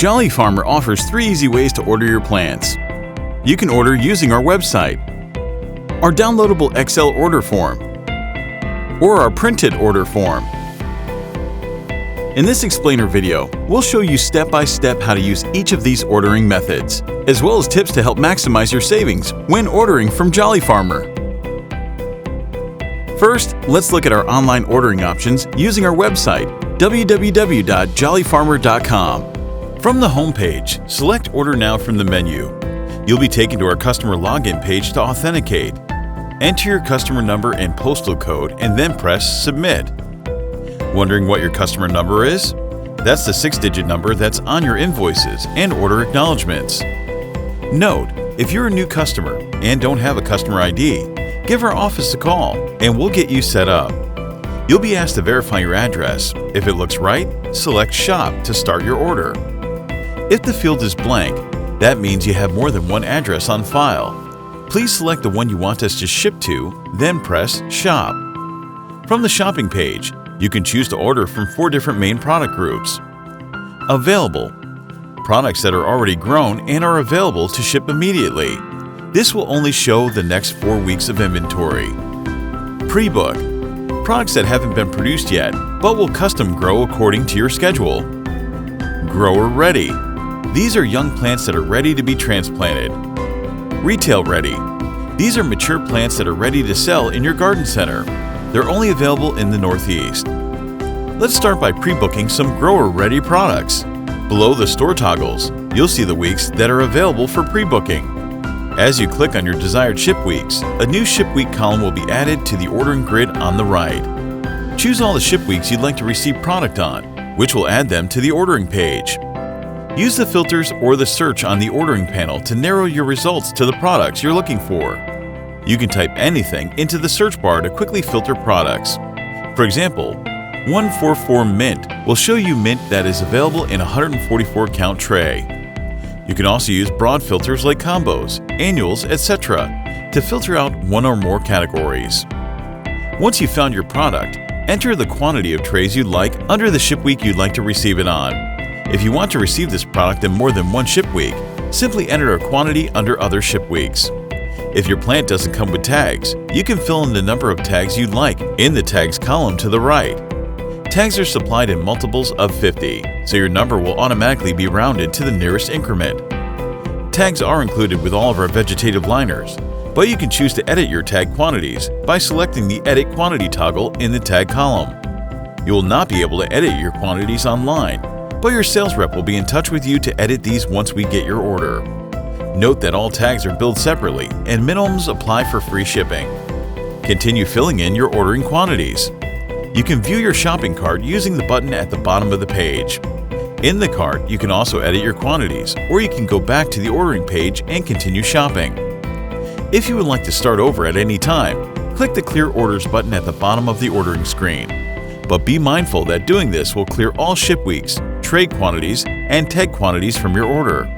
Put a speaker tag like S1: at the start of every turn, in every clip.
S1: Jolly Farmer offers 3 easy ways to order your plants. You can order using our website, our downloadable Excel order form, or our printed order form. In this explainer video, we'll show you step-by-step how to use each of these ordering methods, as well as tips to help maximize your savings when ordering from Jolly Farmer. First, let's look at our online ordering options using our website, www.jollyfarmer.com. From the home page, select Order Now from the menu. You'll be taken to our customer login page to authenticate. Enter your customer number and postal code and then press Submit. Wondering what your customer number is? That's the 6-digit number that's on your invoices and order acknowledgments. Note, if you're a new customer and don't have a customer ID, give our office a call and we'll get you set up. You'll be asked to verify your address. If it looks right, select Shop to start your order. If the field is blank, that means you have more than one address on file. Please select the one you want us to ship to, then press Shop. From the shopping page, you can choose to order from 4 different main product groups. Available: products that are already grown and are available to ship immediately. This will only show the next 4 weeks of inventory. Pre-book: products that haven't been produced yet, but will custom grow according to your schedule. Grower ready: these are young plants that are ready to be transplanted. Retail ready: these are mature plants that are ready to sell in your garden center. They're only available in the Northeast. Let's start by pre-booking some grower-ready products. Below the store toggles, you'll see the weeks that are available for pre-booking. As you click on your desired ship weeks, a new ship week column will be added to the ordering grid on the right. Choose all the ship weeks you'd like to receive product on, which will add them to the ordering page. Use the filters or the search on the ordering panel to narrow your results to the products you're looking for. You can type anything into the search bar to quickly filter products. For example, 144 Mint will show you mint that is available in a 144 count tray. You can also use broad filters like combos, annuals, etc. to filter out one or more categories. Once you've found your product, enter the quantity of trays you'd like under the ship week you'd like to receive it on. If you want to receive this product in more than one ship week, simply enter a quantity under other ship weeks. If your plant doesn't come with tags, you can fill in the number of tags you'd like in the tags column to the right. Tags are supplied in multiples of 50, so your number will automatically be rounded to the nearest increment. Tags are included with all of our vegetative liners, but you can choose to edit your tag quantities by selecting the Edit Quantity toggle in the tag column. You will not be able to edit your quantities online, but your sales rep will be in touch with you to edit these once we get your order. Note that all tags are billed separately and minimums apply for free shipping. Continue filling in your ordering quantities. You can view your shopping cart using the button at the bottom of the page. In the cart, you can also edit your quantities, or you can go back to the ordering page and continue shopping. If you would like to start over at any time, click the Clear Orders button at the bottom of the ordering screen. But be mindful that doing this will clear all ship weeks, tray quantities, and tag quantities from your order.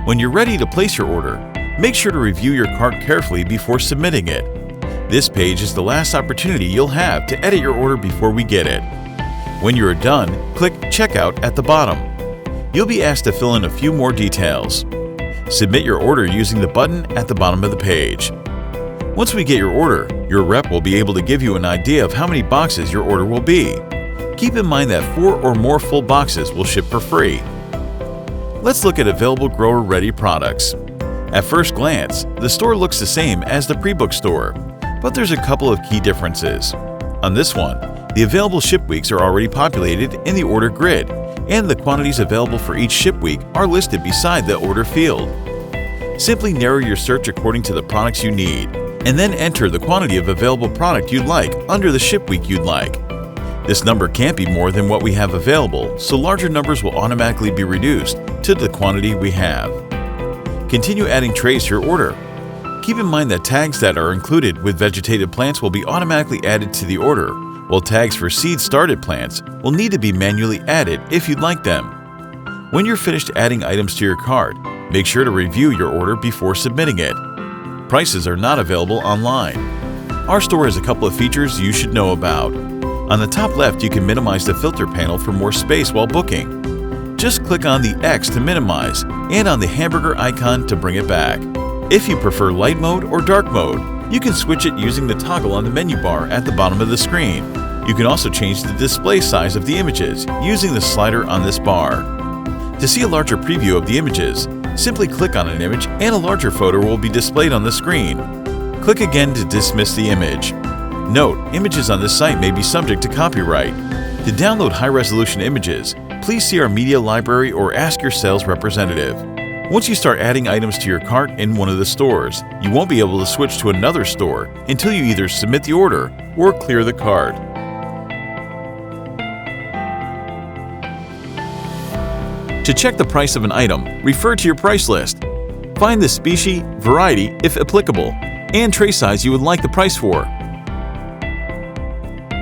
S1: When you're ready to place your order, make sure to review your cart carefully before submitting it. This page is the last opportunity you'll have to edit your order before we get it. When you are done, click Checkout at the bottom. You'll be asked to fill in a few more details. Submit your order using the button at the bottom of the page. Once we get your order, your rep will be able to give you an idea of how many boxes your order will be. Keep in mind that 4 or more full boxes will ship for free. Let's look at available grower-ready products. At first glance, the store looks the same as the pre-book store, but there's a couple of key differences. On this one, the available ship weeks are already populated in the order grid, and the quantities available for each ship week are listed beside the order field. Simply narrow your search according to the products you need, and then enter the quantity of available product you'd like under the ship week you'd like. This number can't be more than what we have available, so larger numbers will automatically be reduced to the quantity we have. Continue adding trays to your order. Keep in mind that tags that are included with vegetative plants will be automatically added to the order, while tags for seed-started plants will need to be manually added if you'd like them. When you're finished adding items to your cart, make sure to review your order before submitting it. Prices are not available online. Our store has a couple of features you should know about. On the top left, you can minimize the filter panel for more space while booking. just click on the X to minimize and on the hamburger icon to bring it back. If you prefer light mode or dark mode, you can switch it using the toggle on the menu bar at the bottom of the screen. You can also change the display size of the images using the slider on this bar. To see a larger preview of the images, simply click on an image and a larger photo will be displayed on the screen. Click again to dismiss the image. Note, images on this site may be subject to copyright. To download high-resolution images, please see our media library or ask your sales representative. Once you start adding items to your cart in one of the stores, you won't be able to switch to another store until you either submit the order or clear the cart. To check the price of an item, refer to your price list. Find the species, variety, if applicable, and tray size you would like the price for.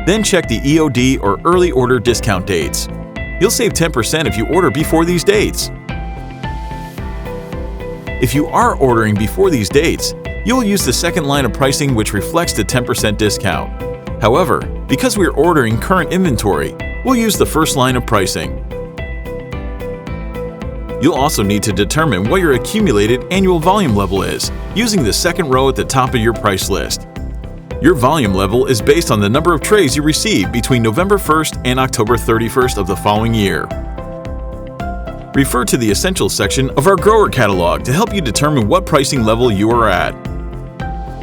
S1: Then check the EOD or early order discount dates. You'll save 10% if you order before these dates. If you are ordering before these dates, you'll use the second line of pricing which reflects the 10% discount. However, because we are ordering current inventory, we'll use the first line of pricing. You'll also need to determine what your accumulated annual volume level is, using the second row at the top of your price list. Your volume level is based on the number of trays you receive between November 1st and October 31st of the following year. Refer to the Essentials section of our Grower Catalog to help you determine what pricing level you are at.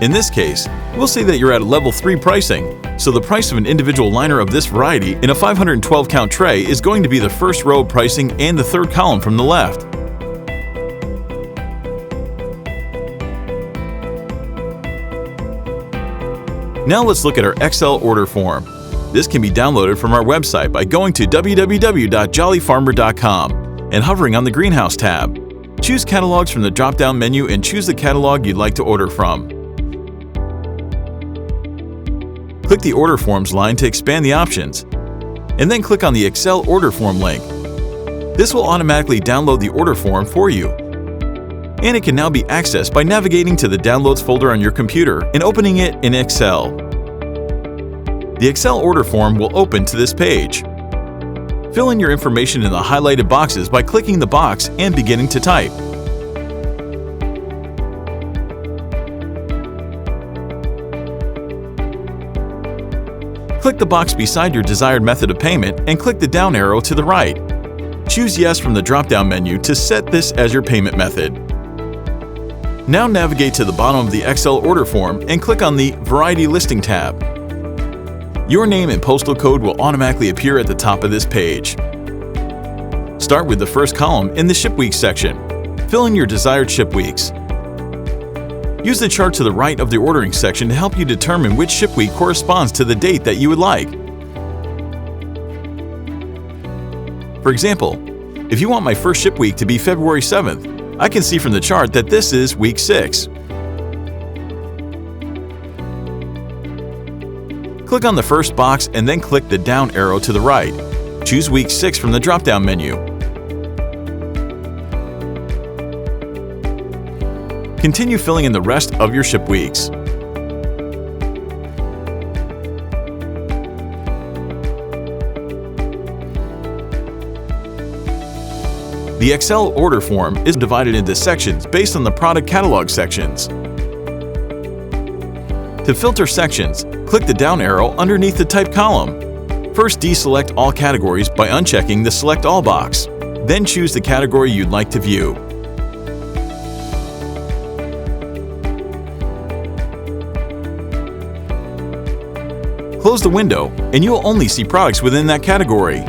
S1: In this case, we'll say that you're at level 3 pricing, so the price of an individual liner of this variety in a 512 count tray is going to be the first row of pricing and the third column from the left. Now let's look at our Excel order form. This can be downloaded from our website by going to www.jollyfarmer.com and hovering on the Greenhouse tab. Choose Catalogs from the drop-down menu and choose the catalog you'd like to order from. Click the Order Forms line to expand the options, and then click on the Excel order form link. This will automatically download the order form for you, and it can now be accessed by navigating to the Downloads folder on your computer and opening it in Excel. The Excel order form will open to this page. Fill in your information in the highlighted boxes by clicking the box and beginning to type. Click the box beside your desired method of payment and click the down arrow to the right. Choose Yes from the drop-down menu to set this as your payment method. Now navigate to the bottom of the Excel order form and click on the Variety Listing tab. Your name and postal code will automatically appear at the top of this page. Start with the first column in the Ship Weeks section. Fill in your desired ship weeks. Use the chart to the right of the ordering section to help you determine which ship week corresponds to the date that you would like. For example, if you want my first ship week to be February 7th, I can see from the chart that this is week 6. Click on the first box and then click the down arrow to the right. Choose week 6 from the drop-down menu. Continue filling in the rest of your ship weeks. The Excel order form is divided into sections based on the product catalog sections. To filter sections, click the down arrow underneath the type column. First, deselect all categories by unchecking the Select All box. Then choose the category you'd like to view. Close the window, and you'll only see products within that category.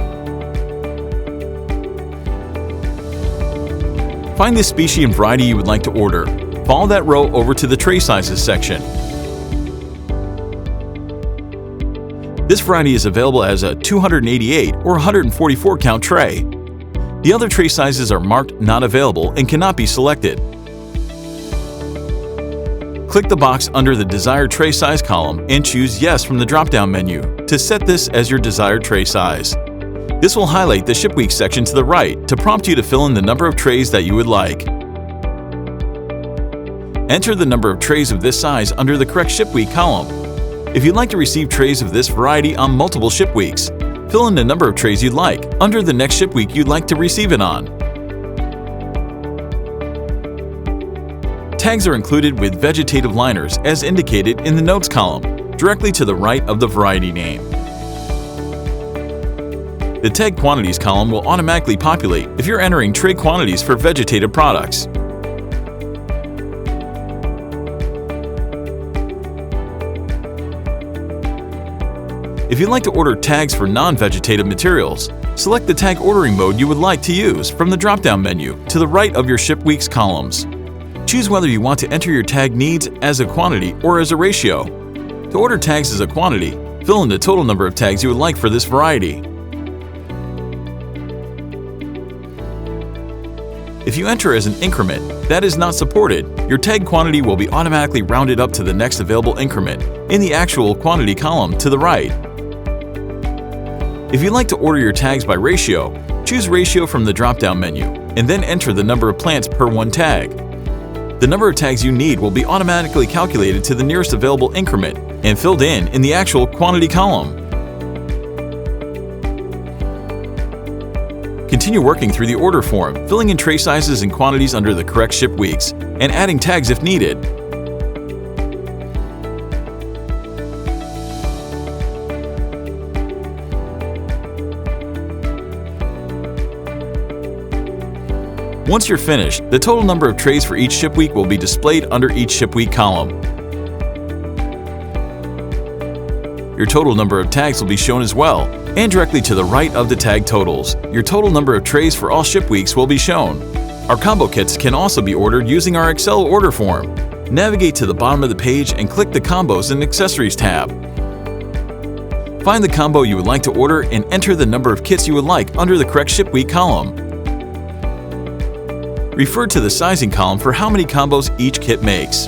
S1: Find the species and variety you would like to order. Follow that row over to the Tray Sizes section. This variety is available as a 288 or 144 count tray. The other tray sizes are marked Not Available and cannot be selected. Click the box under the desired tray size column and choose Yes from the drop-down menu to set this as your desired tray size. This will highlight the Ship Week section to the right to prompt you to fill in the number of trays that you would like. Enter the number of trays of this size under the correct Ship Week column. If you'd like to receive trays of this variety on multiple ship weeks,
S2: fill in the number of trays you'd like under the next ship week you'd like to receive it on. Tags are included with vegetative liners as indicated in the Notes column, directly to the right of the variety name. The Tag Quantities column will automatically populate if you're entering tray quantities for vegetative products. If you'd like to order tags for non-vegetative materials, select the tag ordering mode you would like to use from the drop-down menu to the right of your Ship Weeks columns. Choose whether you want to enter your tag needs as a quantity or as a ratio. To order tags as a quantity, fill in the total number of tags you would like for this variety. If you enter as an increment that is not supported, your tag quantity will be automatically rounded up to the next available increment in the actual quantity column to the right. If you'd like to order your tags by ratio, choose Ratio from the drop-down menu and then enter the number of plants per one tag. The number of tags you need will be automatically calculated to the nearest available increment and filled in the actual quantity column. Continue working through the order form, filling in tray sizes and quantities under the correct ship weeks, and adding tags if needed. Once you're finished, the total number of trays for each ship week will be displayed under each ship week column. Your total number of tags will be shown as well, and directly to the right of the tag totals, your total number of trays for all ship weeks will be shown. Our combo kits can also be ordered using our Excel order form. Navigate to the bottom of the page and click the Combos and Accessories tab. Find the combo you would like to order and enter the number of kits you would like under the correct ship week column. Refer to the sizing column for how many combos each kit makes.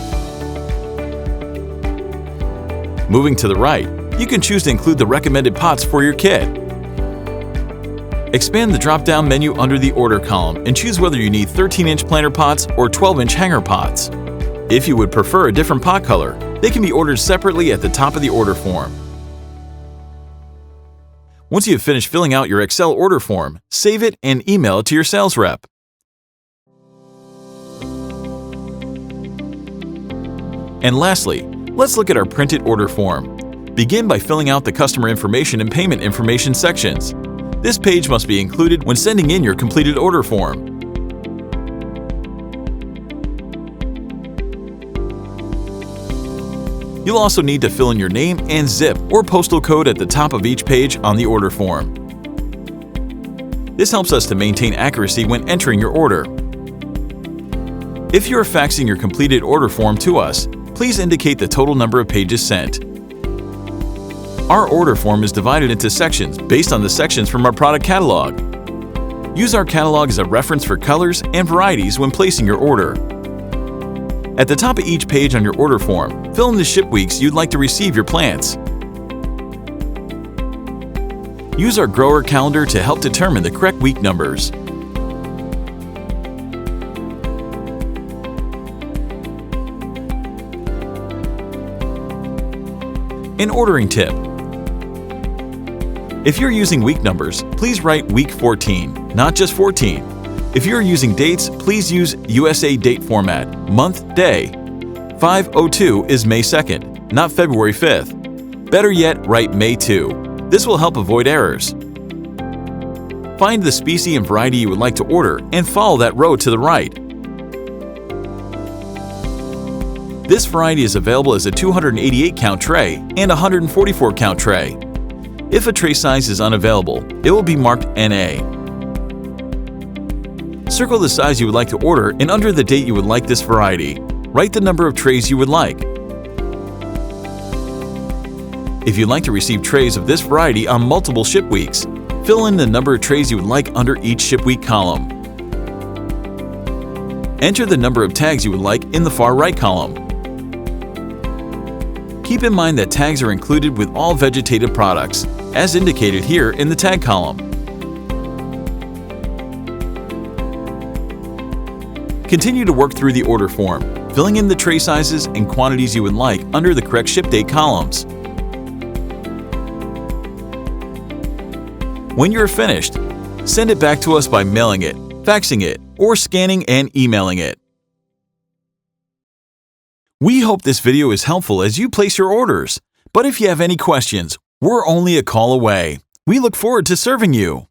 S2: Moving to the right, you can choose to include the recommended pots for your kit. Expand the drop-down menu under the Order column and choose whether you need 13-inch planter pots or 12-inch hanger pots. If you would prefer a different pot color, they can be ordered separately at the top of the order form. Once you have finished filling out your Excel order form, save it and email it to your sales rep. And lastly, let's look at our printed order form. Begin by filling out the customer information and payment information sections. This page must be included when sending in your completed order form. You'll also need to fill in your name and zip or postal code at the top of each page on the order form. This helps us to maintain accuracy when entering your order. If you are faxing your completed order form to us, please indicate the total number of pages sent. Our order form is divided into sections based on the sections from our product catalog. Use our catalog as a reference for colors and varieties when placing your order. At the top of each page on your order form, fill in the ship weeks you'd like to receive your plants. Use our grower calendar to help determine the correct week numbers. An ordering tip. If you're using week numbers, please write week 14, not just 14. If you're using dates, please use USA date format, month, day. 5/02 is May 2nd, not February 5th. Better yet, write May 2. This will help avoid errors. Find the species and variety you would like to order and follow that row to the right. This variety is available as a 288 count tray and a 144 count tray. If a tray size is unavailable, it will be marked NA. Circle the size you would like to order and under the date you would like this variety. Write the number of trays you would like. If you'd like to receive trays of this variety on multiple ship weeks, fill in the number of trays you would like under each ship week column. Enter the number of tags you would like in the far right column. Keep in mind that tags are included with all vegetative products, as indicated here in the tag column. Continue to work through the order form, filling in the tray sizes and quantities you would like under the correct ship date columns. When you're finished, send it back to us by mailing it, faxing it, or scanning and emailing it. We hope this video is helpful as you place your orders. But if you have any questions, we're only a call away. We look forward to serving you.